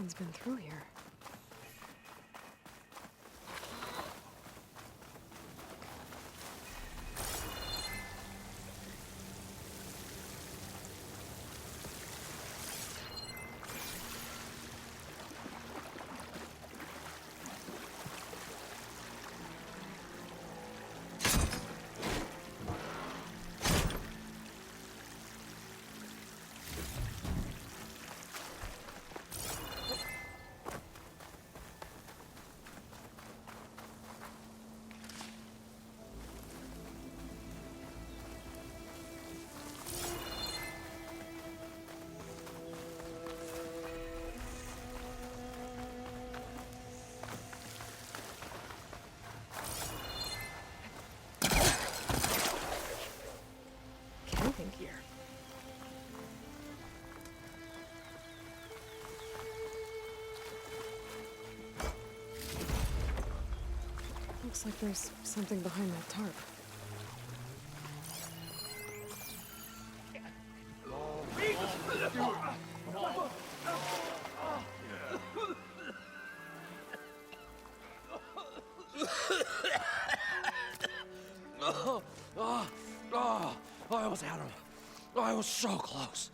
Someone's been through here. Camping gear. Looks like there's something behind that tarp. I almost had him. I was so close.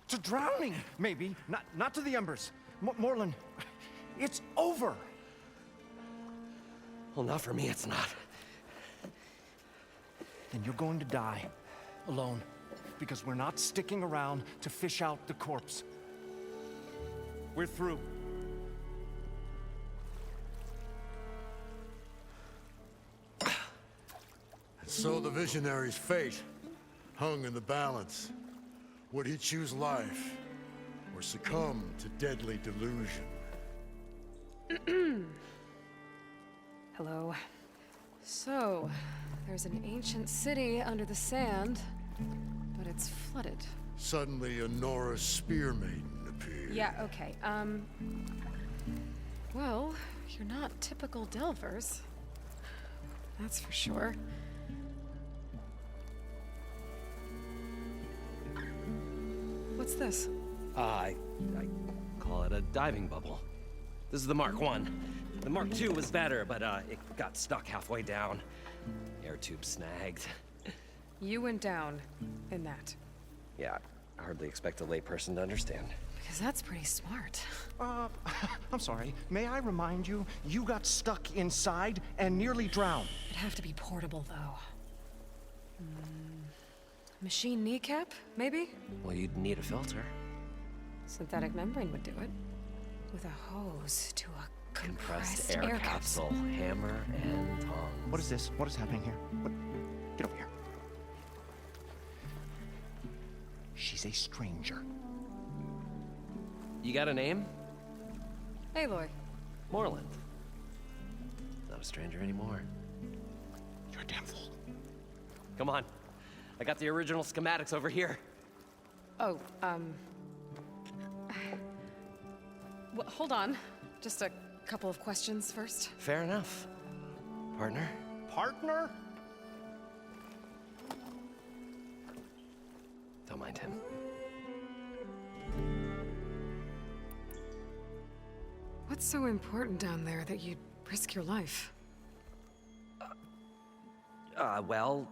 To drowning, maybe. Not to the embers. Morlund, it's over. Well, not for me, it's not. Then you're going to die. Alone. Because we're not sticking around to fish out the corpse. We're through. So the visionary's fate hung in the balance. Would he choose life or succumb to deadly delusion? Hello. So, there's an ancient city under the sand, but it's flooded. Suddenly, a Nora spear maiden appeared. Yeah, okay. Well, you're not typical Delvers. That's for sure. What's this? I call it a diving bubble. This is the Mark I. The Mark II was better, but it got stuck halfway down. Air tube snagged. You went down in that. Yeah, I hardly expect a layperson to understand. Because that's pretty smart. I'm sorry. May I remind you, you got stuck inside and nearly drowned. It'd have to be portable, though. Machine kneecap, maybe? Well, you'd need a filter. Synthetic membrane would do it. With a hose to a compressed Air capsule, hammer, and tongs. What is this? What is happening here? What? Get over here. She's a stranger. You got a name? Aloy. Morlund. Not a stranger anymore. You're a damn fool. Come on. I got the original schematics over here. Oh, well, hold on. Just a couple of questions first. Fair enough. Partner? Partner? Don't mind him. What's so important down there that you'd risk your life? Well...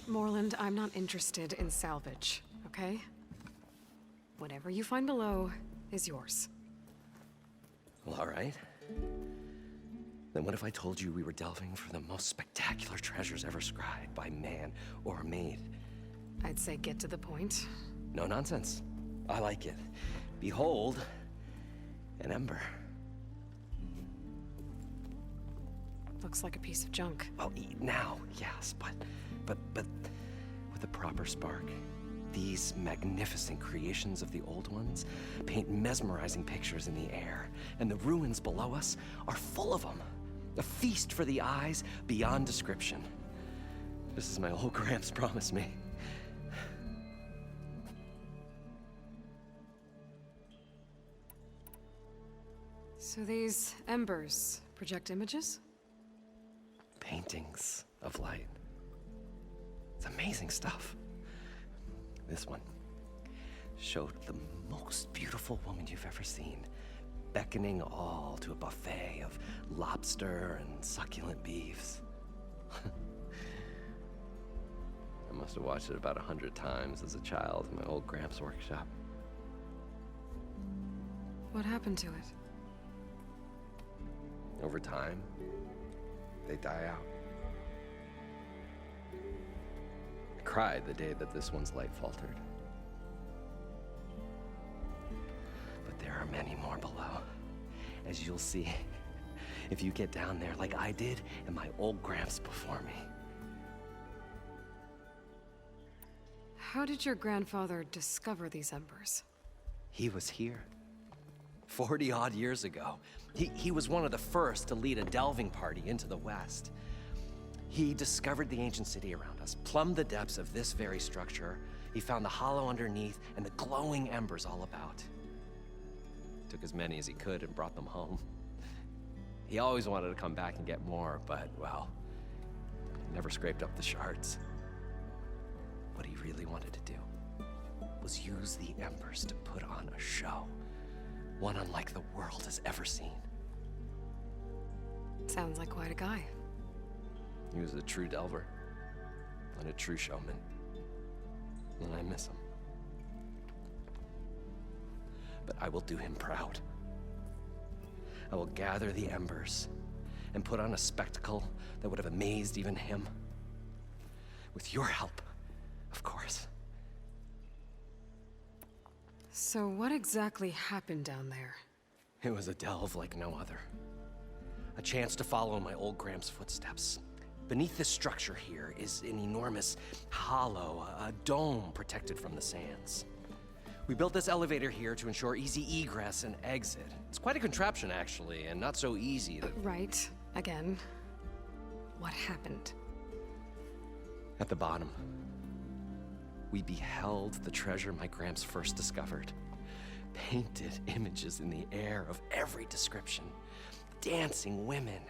Morlund, I'm not interested in salvage, okay? Whatever you find below is yours. Well, all right. Then what if I told you we were delving for the most spectacular treasures ever scribed by man or maid? I'd say get to the point. No nonsense. I like it. Behold, an ember. Looks like a piece of junk. Well, now, yes, but with a proper spark. These magnificent creations of the old ones paint mesmerizing pictures in the air, and the ruins below us are full of them. A feast for the eyes beyond description. This is my old Gramps promised me. So these embers project images? Paintings of light. It's amazing stuff. This one showed the most beautiful woman you've ever seen, beckoning all to a buffet of lobster and succulent beefs. I must have watched it about 100 times as a child in my old Gramps' workshop. What happened to it? Over time, they die out. I cried the day that this one's light faltered. But there are many more below, as you'll see if you get down there like I did and my old Gramps before me. How did your grandfather discover these embers? He was here 40-odd years ago. He was one of the first to lead a delving party into the West. He discovered the ancient city around us, plumbed the depths of this very structure. He found the hollow underneath and the glowing embers all about. Took as many as he could and brought them home. He always wanted to come back and get more, but, well, never scraped up the shards. What he really wanted to do was use the embers to put on a show, one unlike the world has ever seen. Sounds like quite a guy. He was a true delver and a true showman, and I miss him. But I will do him proud. I will gather the embers and put on a spectacle that would have amazed even him. With your help, of course. So what exactly happened down there? It was a delve like no other. A chance to follow in my old Gramps' footsteps. Beneath this structure here is an enormous hollow, a dome protected from the sands. We built this elevator here to ensure easy egress and exit. It's quite a contraption, actually, and not so easy that... Right. Again. What happened? At the bottom, we beheld the treasure my Gramps first discovered. Painted images in the air of every description. Dancing women,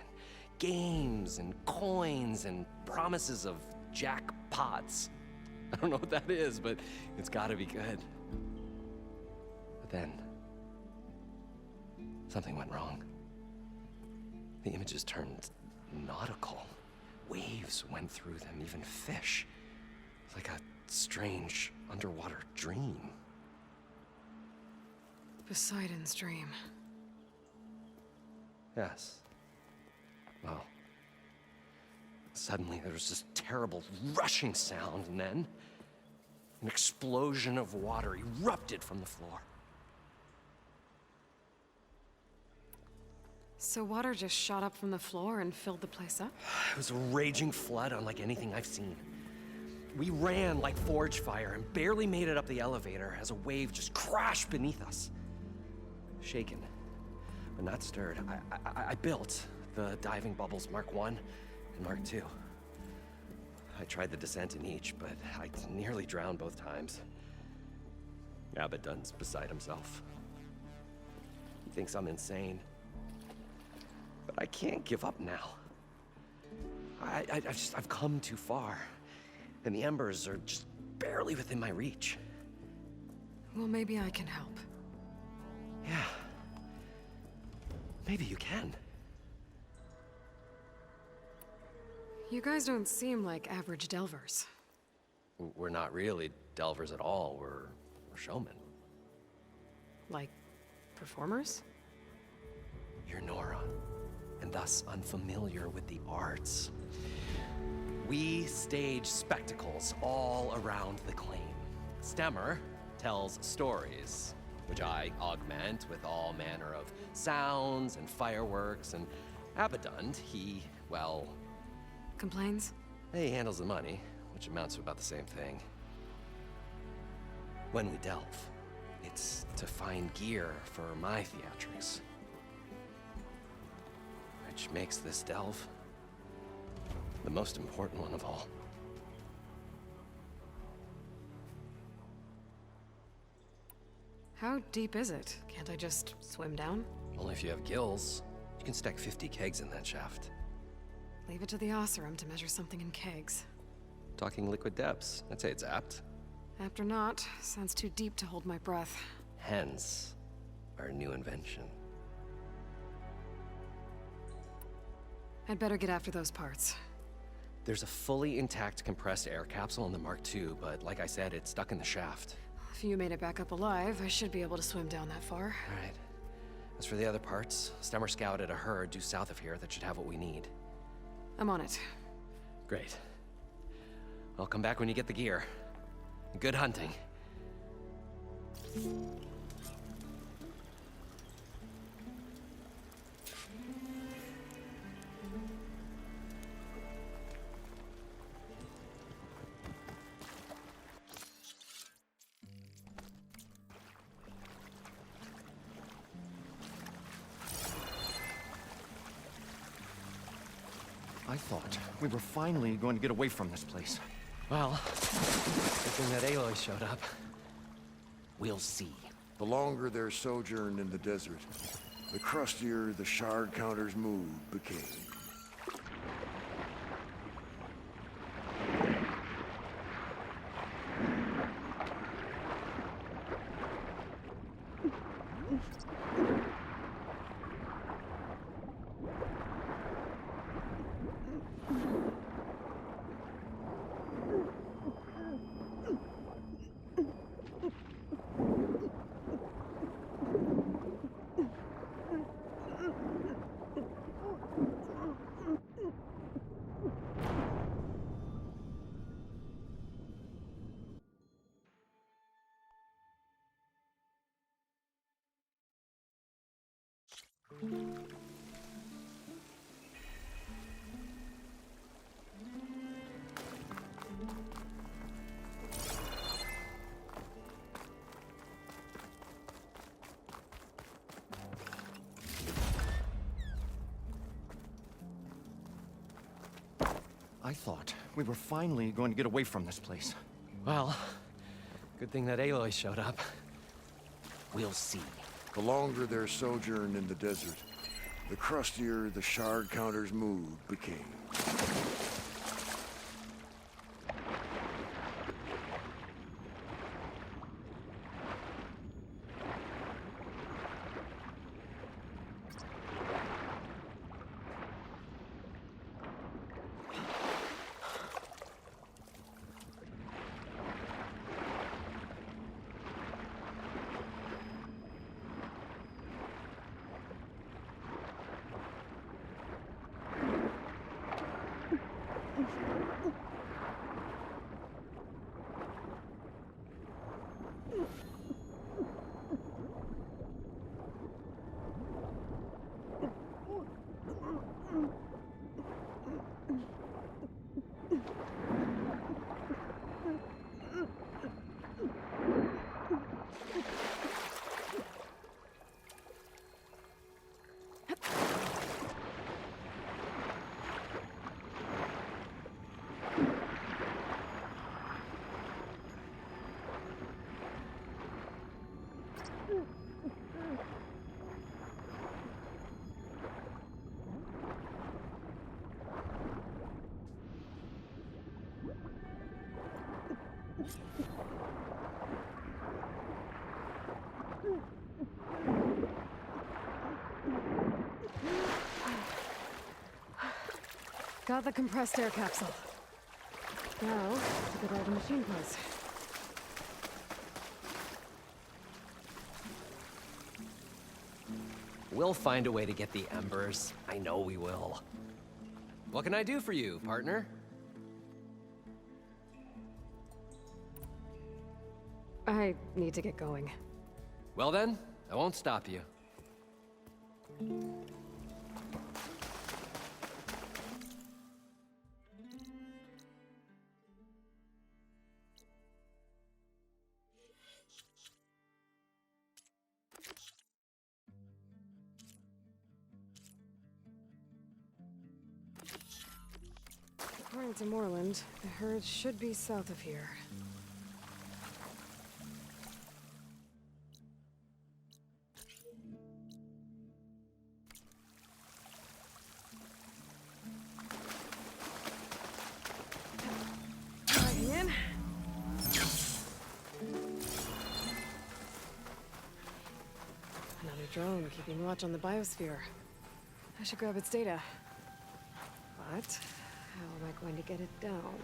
games and coins and promises of jackpots. I don't know what that is, but it's gotta be good. But then, something went wrong. The images turned nautical. Waves went through them, even fish. Like a strange underwater dream. Poseidon's dream. Yes. Well, suddenly there was this terrible rushing sound, and then an explosion of water erupted from the floor. So water just shot up from the floor and filled the place up? It was a raging flood unlike anything I've seen. We ran like forge fire and barely made it up the elevator as a wave just crashed beneath us. Shaken, but not stirred, I built the diving bubbles Mark I and Mark II. I tried the descent in each, but I nearly drowned both times. Abaddon's beside himself. He thinks I'm insane. But I can't give up now. I've come too far. And the embers are just barely within my reach. Well, maybe I can help. Yeah. Maybe you can. You guys don't seem like average delvers. We're not really delvers at all. We're showmen. Like, performers? You're Nora, and thus unfamiliar with the arts. We stage spectacles all around the claim. Stemmer tells stories, which I augment with all manner of sounds and fireworks, and Abaddon, he, well... Complains? He handles the money, which amounts to about the same thing. When we delve, it's to find gear for my theatrics. Which makes this delve the most important one of all. How deep is it? Can't I just swim down? Only if you have gills. You can stack 50 kegs in that shaft. Leave it to the Oseram to measure something in kegs. Talking liquid depths. I'd say it's apt. After not, sounds too deep to hold my breath. Hence, our new invention. I'd better get after those parts. There's a fully intact compressed air capsule in the Mark II, but like I said, it's stuck in the shaft. If you made it back up alive, I should be able to swim down that far. Right. As for the other parts, Stemmer scouted a herd due south of here that should have what we need. I'm on it. Great. I'll come back when you get the gear. Good hunting. I thought we were finally going to get away from this place. Well, good thing that Aloy showed up. We'll see. The longer their sojourn in the desert, the crustier the shard counter's mood became. I thought we were finally going to get away from this place. Well, good thing that Aloy showed up. We'll see. The longer their sojourn in the desert, the crustier the shard counter's mood became. Got the compressed air capsule. Now, to get all the machine parts. We'll find a way to get the embers. I know we will. What can I do for you, partner? I need to get going. Well then, I won't stop you. According to Moreland, the herd should be south of here. Right in. drone keeping watch on the biosphere. I should grab its data. But how am I going to get it down?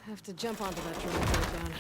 Have to jump onto that drone to get it down.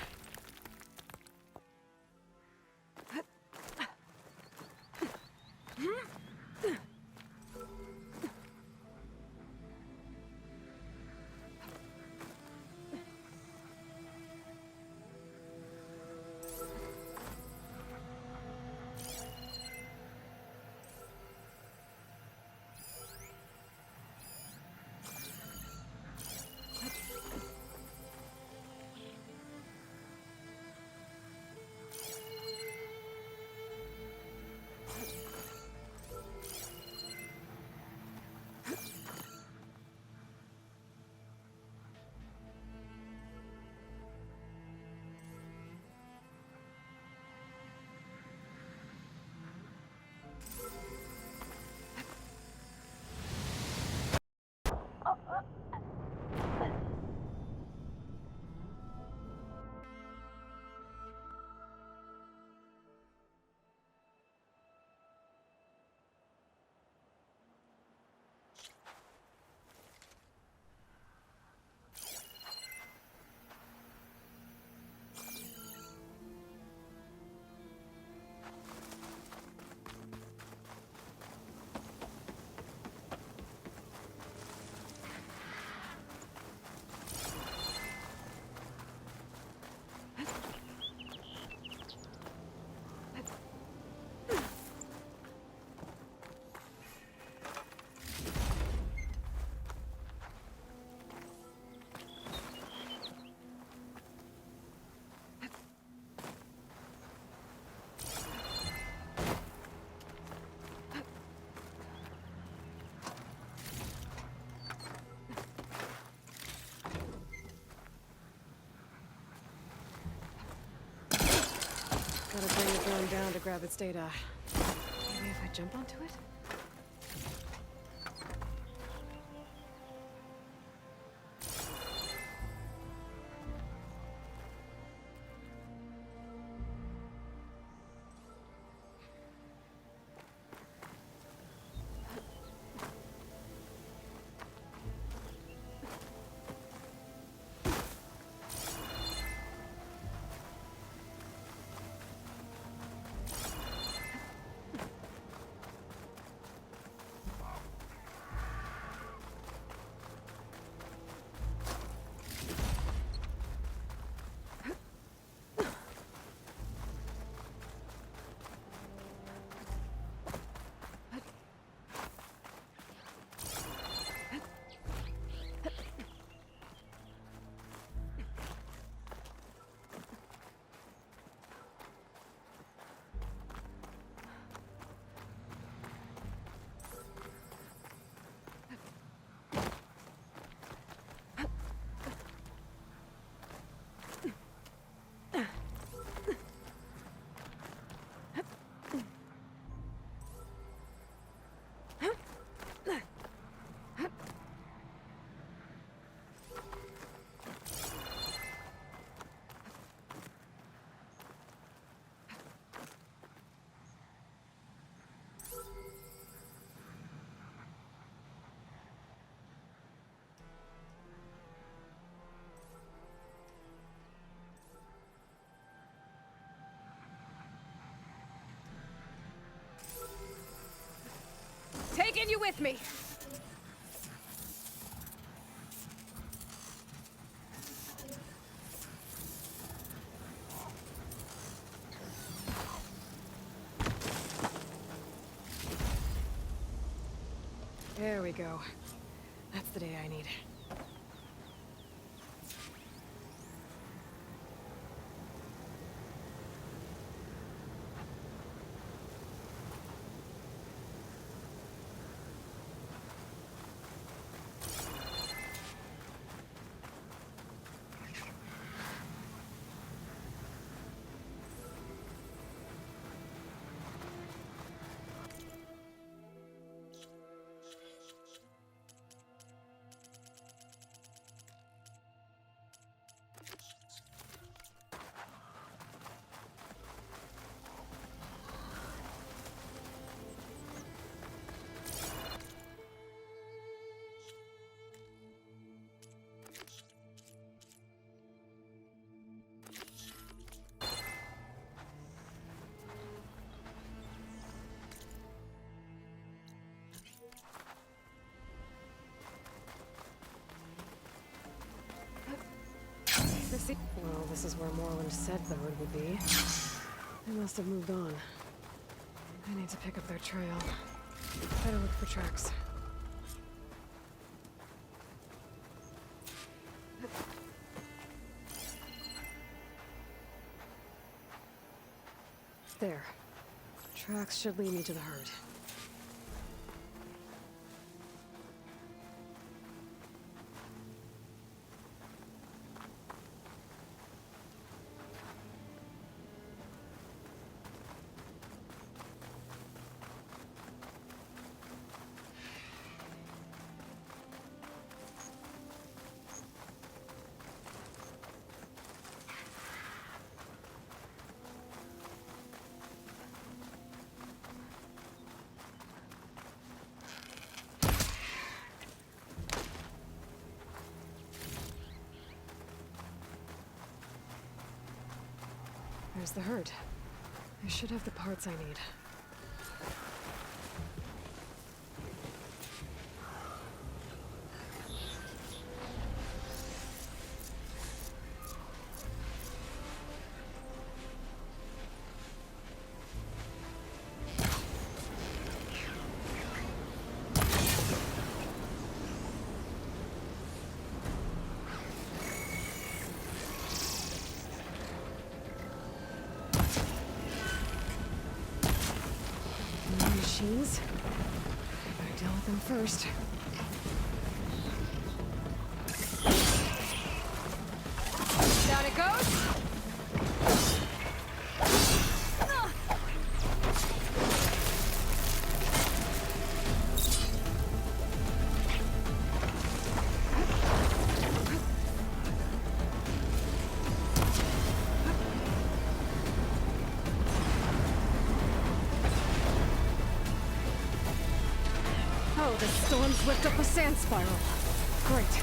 Gotta bring the drone down to grab its data. Maybe if I jump onto it? Taking you with me! There we go. That's the day I need. Well, this is where Moreland said the herd would be. They must have moved on. I need to pick up their trail. Better look for tracks. There. Tracks should lead me to the herd. There's the herd. I should have the parts I need. Machines. Better deal with them first. Down it goes! Oh, the storm's whipped up a sand spiral. Great.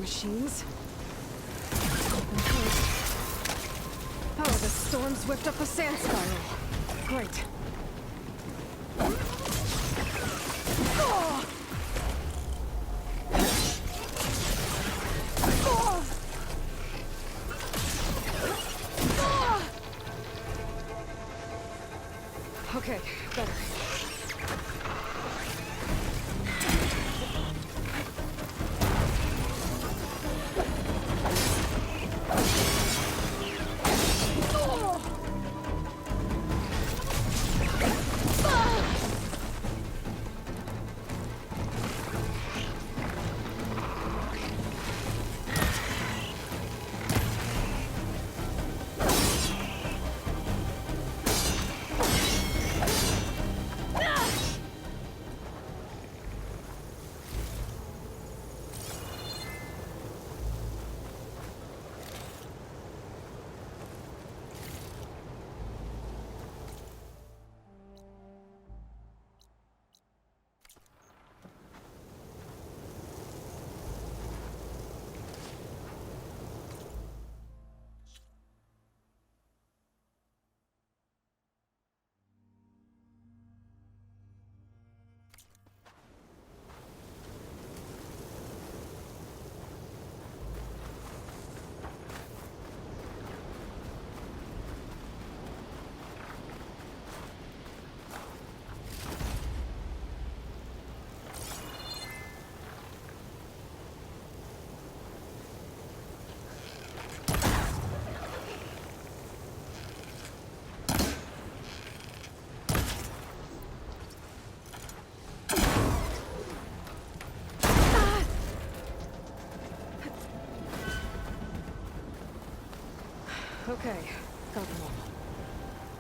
Machines? Open first. Oh, the storm's whipped up a sand spiral. Great. Okay, better. Okay, got them all.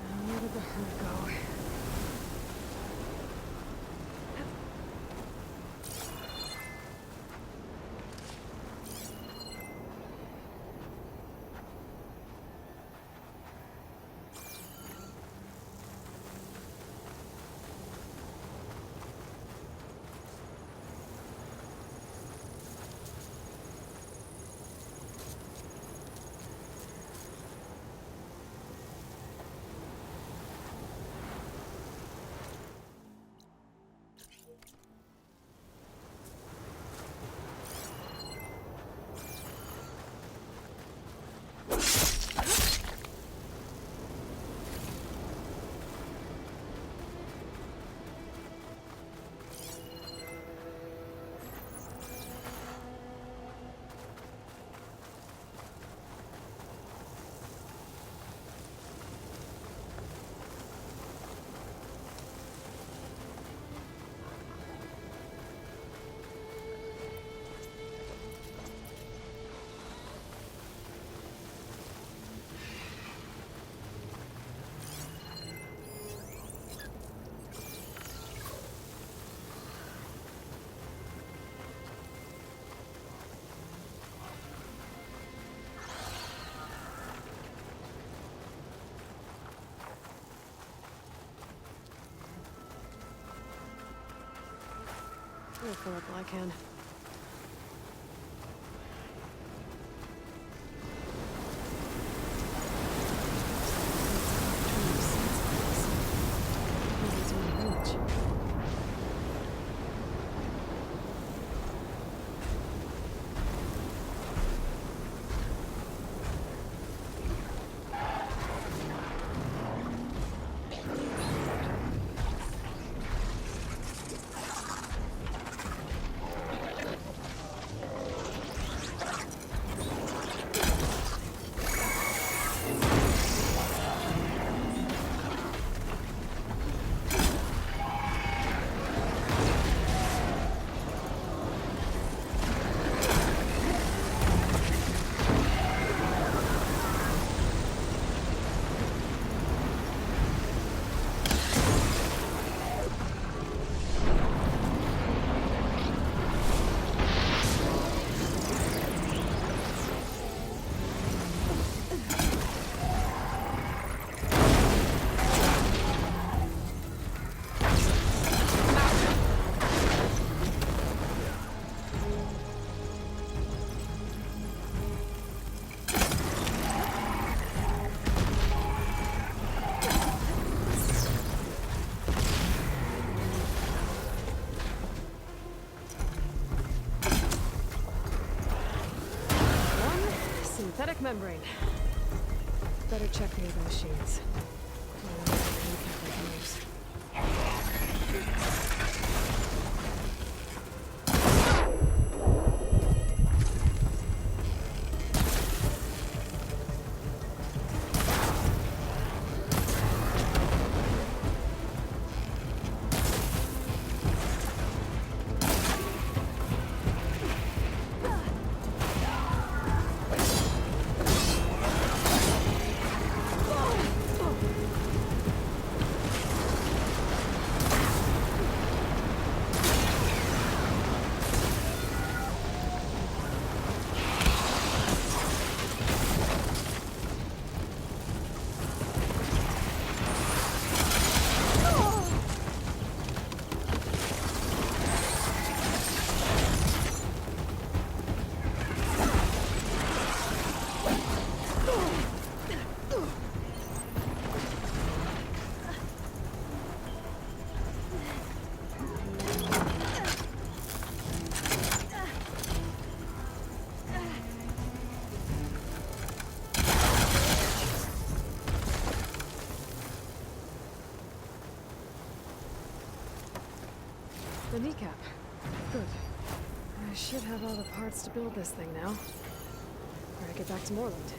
Now where did the herd go? I'll fill up all I can. Maybe it's my village. Synthetic membrane. Better check the other machines. I wonder if I can use. The kneecap. Good. I should have all the parts to build this thing now. Better get back to Moreland.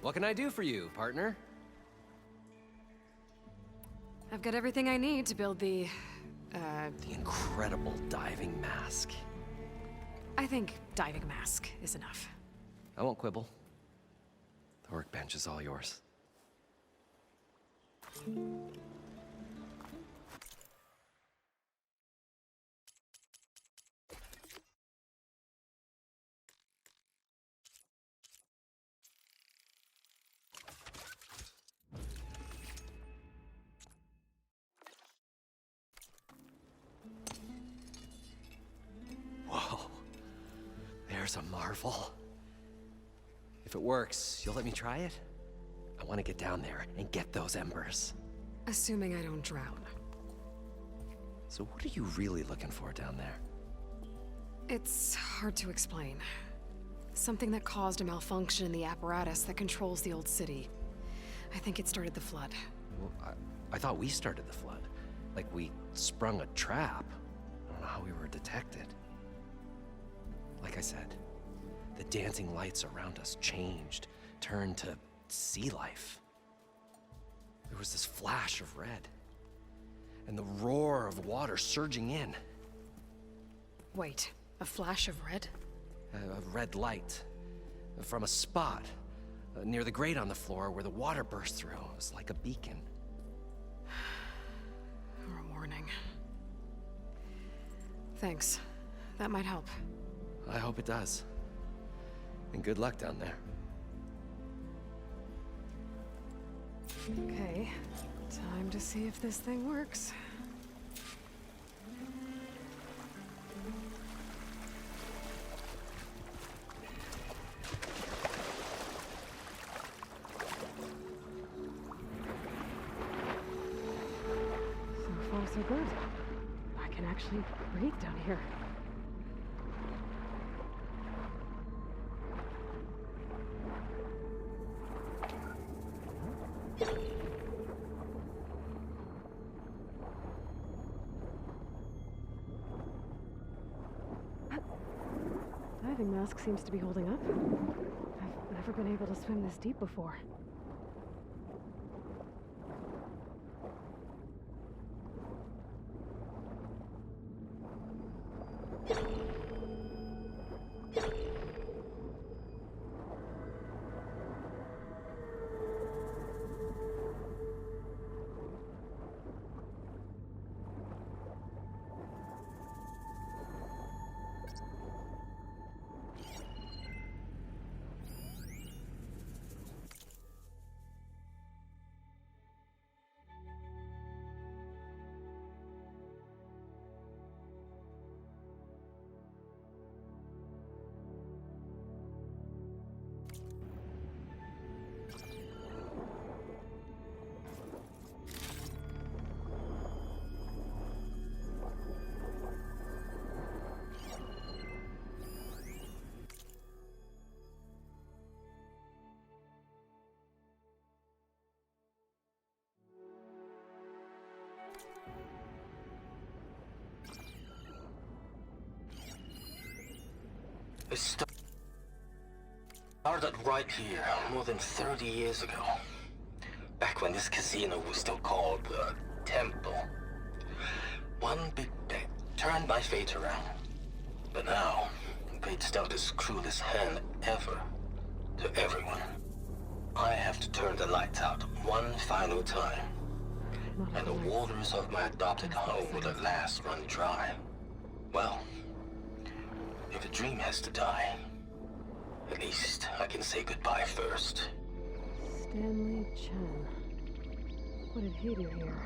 What can I do for you, partner? I've got everything I need to build the incredible diving mask. I think diving mask is enough. I won't quibble. The workbench is all yours. Whoa. There's a marvel. If it works, you'll let me try it? I want to get down there and get those embers. Assuming I don't drown. So what are you really looking for down there? It's hard to explain. Something that caused a malfunction in the apparatus that controls the old city. I think it started the flood. Well, I thought we started the flood. Like we sprung a trap. I don't know how we were detected. Like I said, the dancing lights around us changed, turned to sea life. There was this flash of red, and the roar of water surging in. Wait, a flash of red? A red light from a spot near the grate on the floor where the water burst through. It was like a beacon. Or a warning. Thanks. That might help. I hope it does. And good luck down there. Okay, time to see if this thing works. So far, so good. I can actually breathe down here. Diving mask seems to be holding up. I've never been able to swim this deep before. It started right here, more than 30 years ago. Back when this casino was still called the Temple. One big bet turned my fate around. But now, fate's dealt its cruelest hand ever to everyone. I have to turn the lights out one final time. And the waters of my adopted home will at last run dry. Well, if a dream has to die, at least I can say goodbye first. Stanley Chen. What did he do here?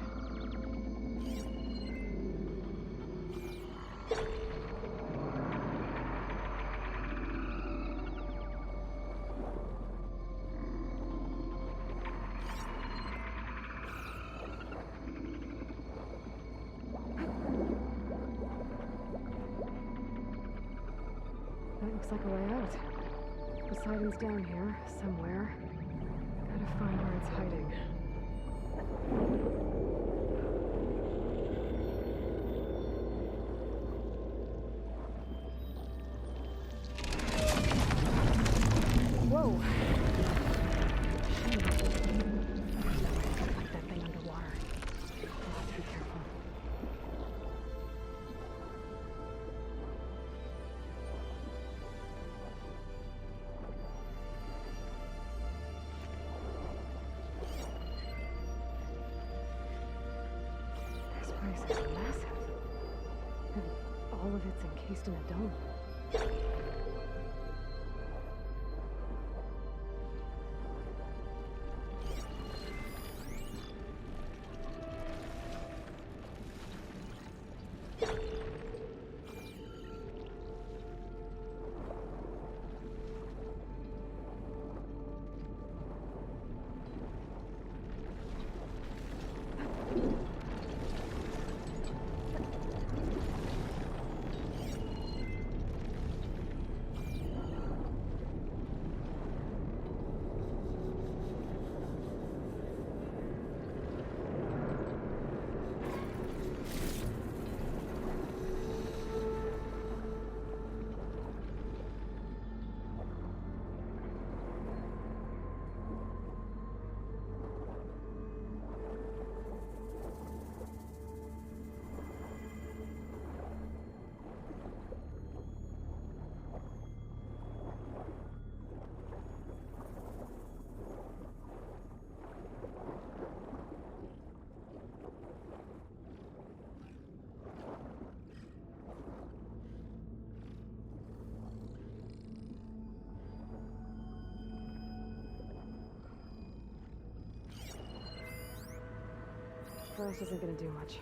That looks like a way out. Poseidon's down here, somewhere. Gotta find where it's hiding. Whoa! This is massive. And all of it's encased in a dome. First isn't gonna do much.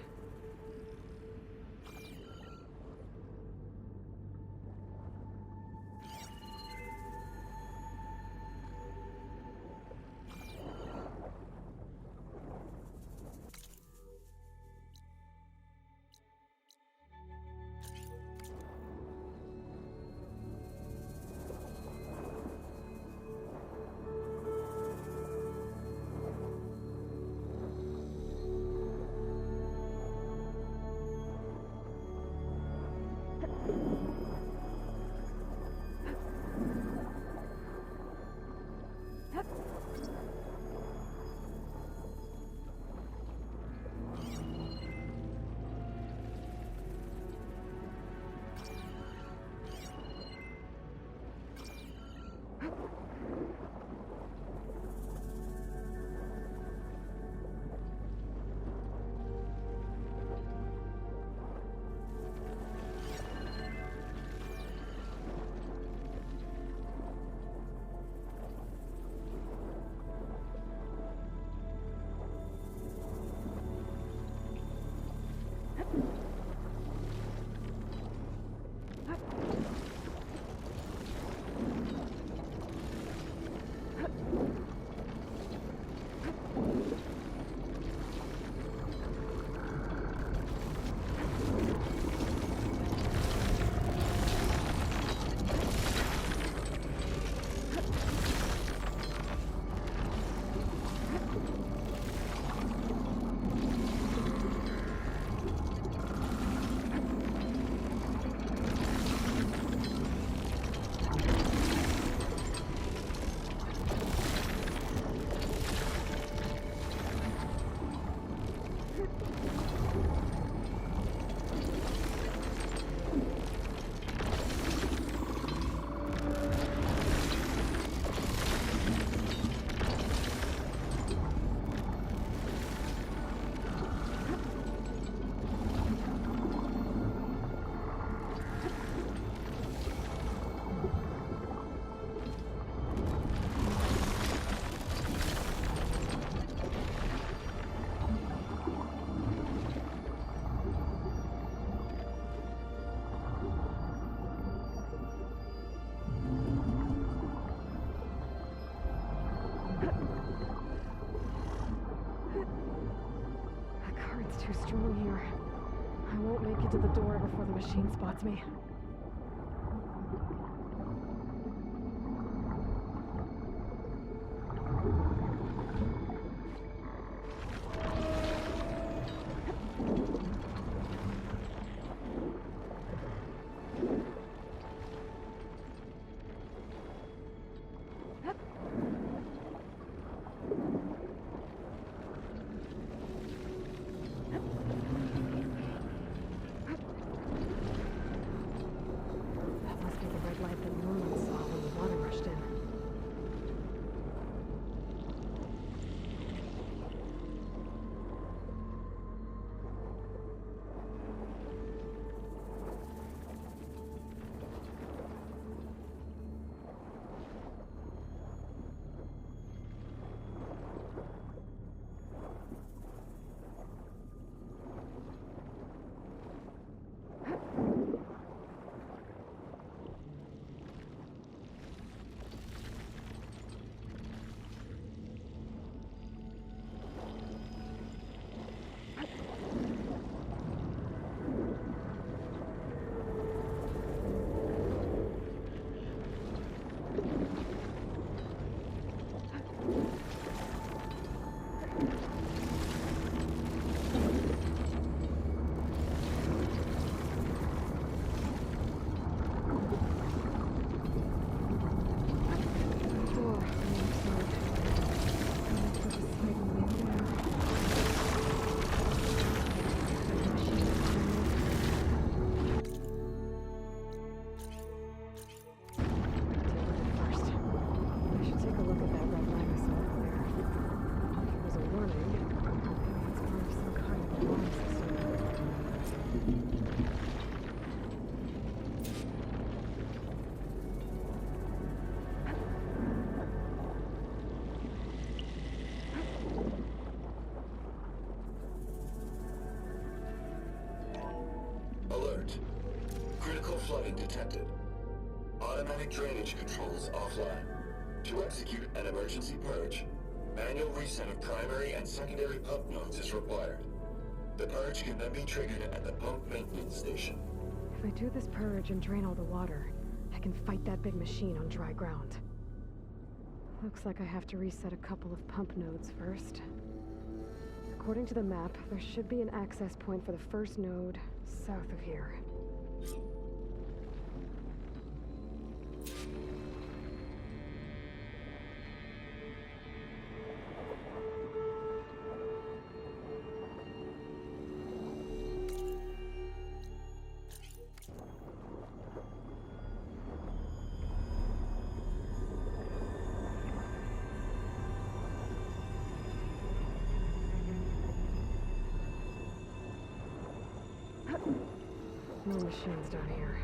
Too strong here. I won't make it to the door before the machine spots me. alert. Critical flooding detected. Automatic drainage controls offline. To execute an emergency purge, manual reset of primary and secondary pump nodes is required. The purge can then be triggered at the pump maintenance station. If I do this purge and drain all the water, I can fight that big machine on dry ground. Looks like I have to reset a couple of pump nodes first. According to the map, there should be an access point for the first node south of here. No machines down here.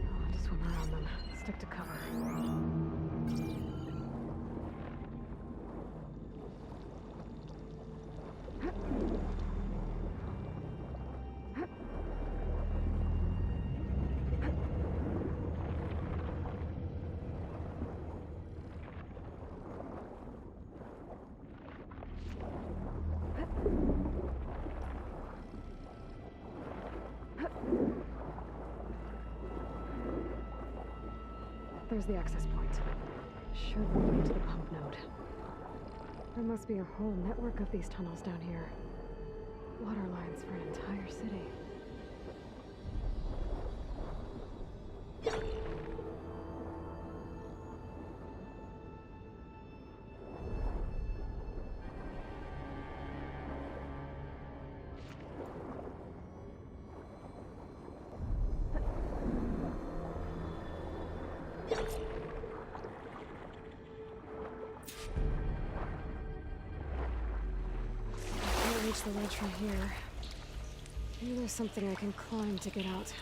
I'll have to swim around them. Stick to cover. There's the access point. Should lead me to the pump node. There must be a whole network of these tunnels down here. Water lines for an entire city. Reach the ledge from here. Maybe there's something I can climb to get out.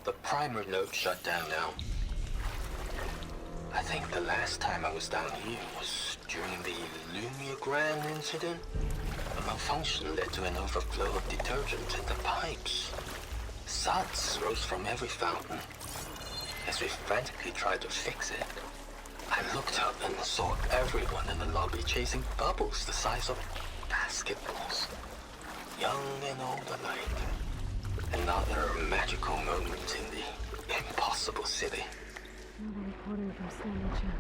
The primer node shut down now. I think the last time I was down here was during the Lumiogrand incident. A malfunction led to an overflow of detergent in the pipes. Suds rose from every fountain. As we frantically tried to fix it, I looked up and saw everyone in the lobby chasing bubbles the size of basketballs. Young and old alike. Another magical moment in the impossible city. Another reporting from Stanley Chen.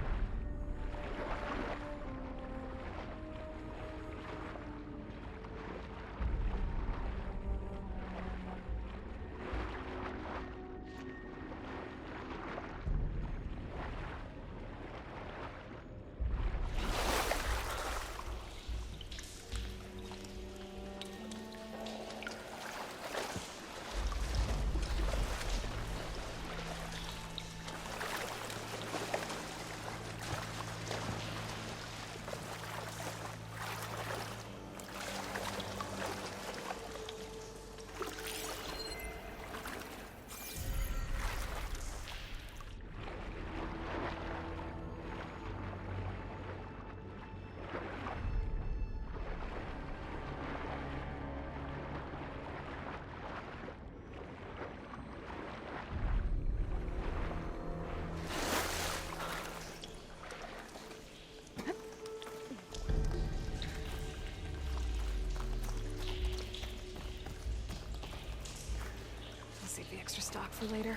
for later.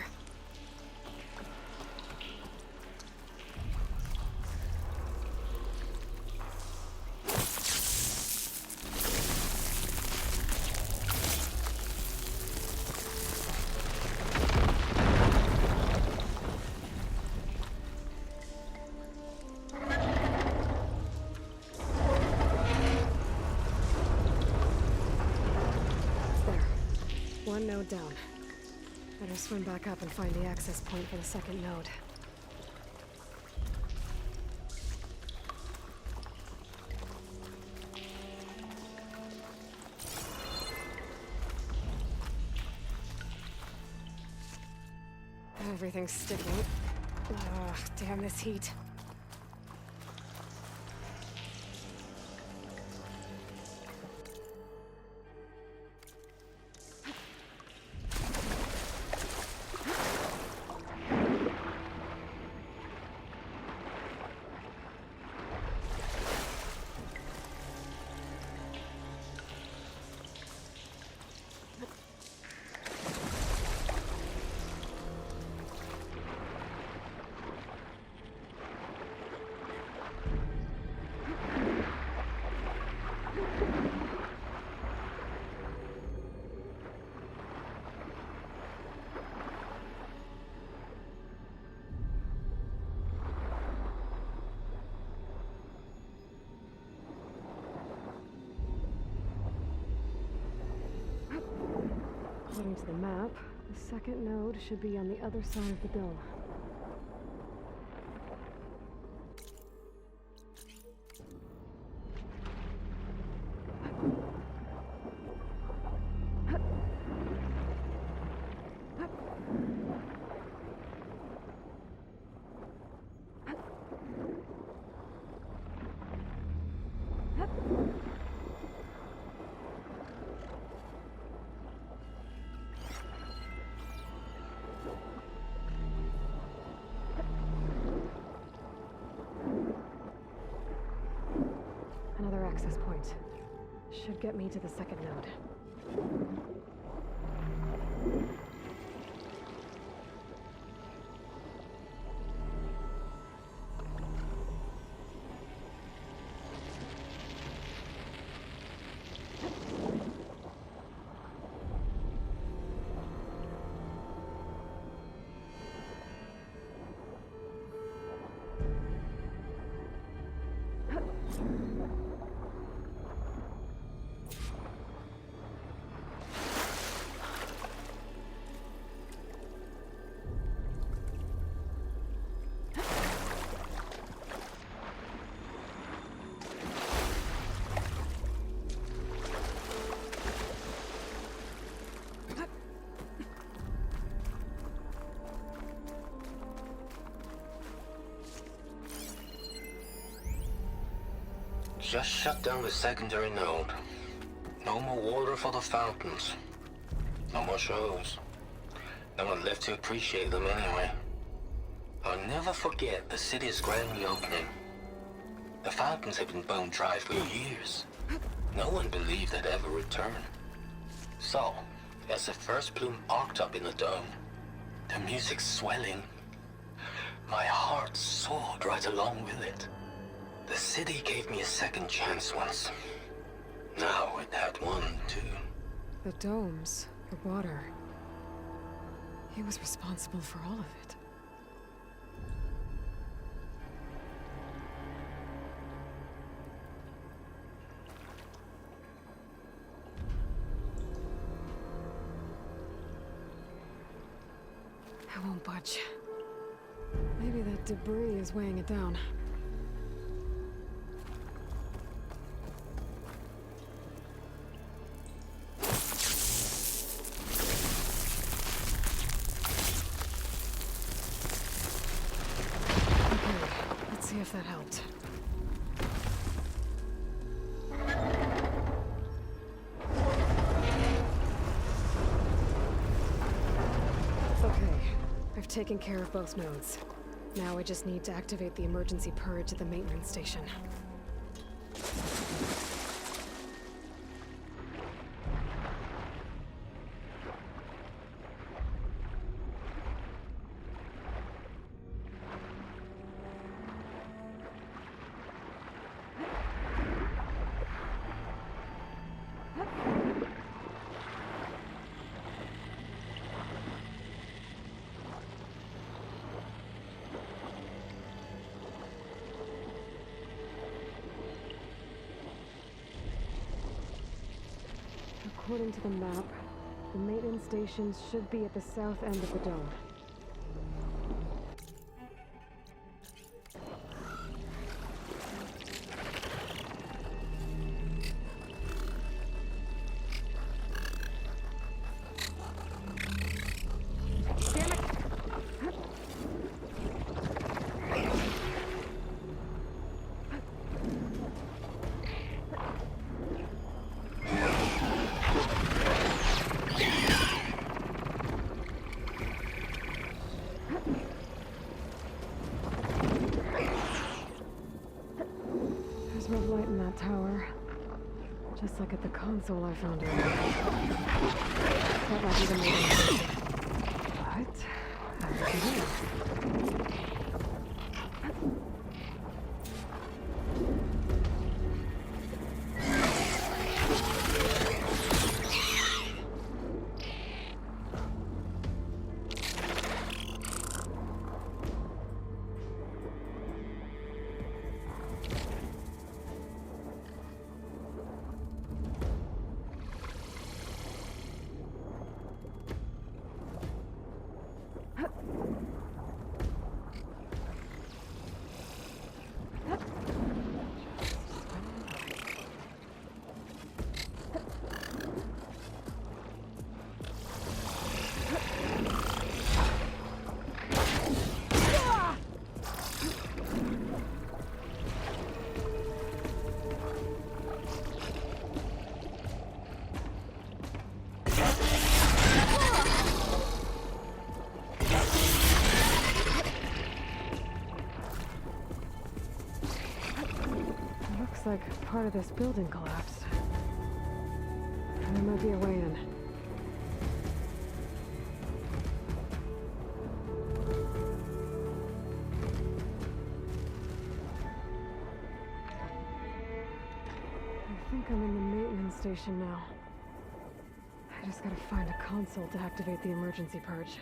One node down. Better swim back up and find the access point for the second node. Everything's sticking. Ugh, damn this heat. According to the map, the second node should be on the other side of the dome. Another access point. Should get me to the second node. Just shut down the secondary node. No more water for the fountains. No more shows. No one left to appreciate them anyway. I'll never forget the city's grand reopening. The fountains had been bone dry for years. No one believed they'd ever return. So, as the first plume arced up in the dome, the music swelling, my heart soared right along with it. The city gave me a second chance once. Now it had one, too. The domes, the water. He was responsible for all of it. I won't budge. Maybe that debris is weighing it down. See if that helped. Okay, I've taken care of both nodes. Now I just need to activate the emergency purge at the maintenance station. According to the map, the maintenance stations should be at the south end of the dome. There's red light in that tower. Just like at the console I found earlier. That might be the main station. What? Looks like part of this building collapsed. There might be a way in. I think I'm in the maintenance station now. I just gotta find a console to activate the emergency purge.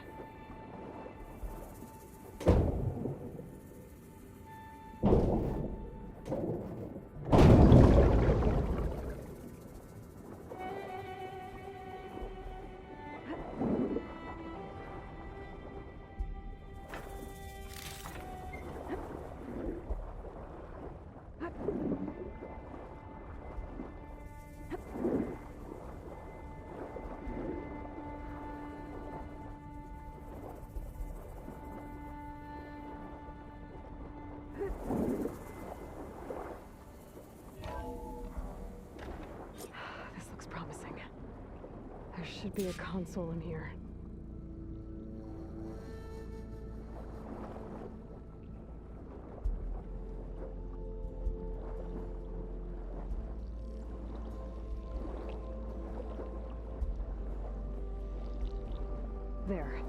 This looks promising. There should be a console in here. There.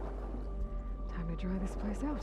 Time to dry this place out.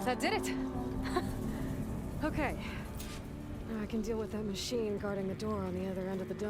That did it! Okay. Now I can deal with that machine guarding the door on the other end of the dome.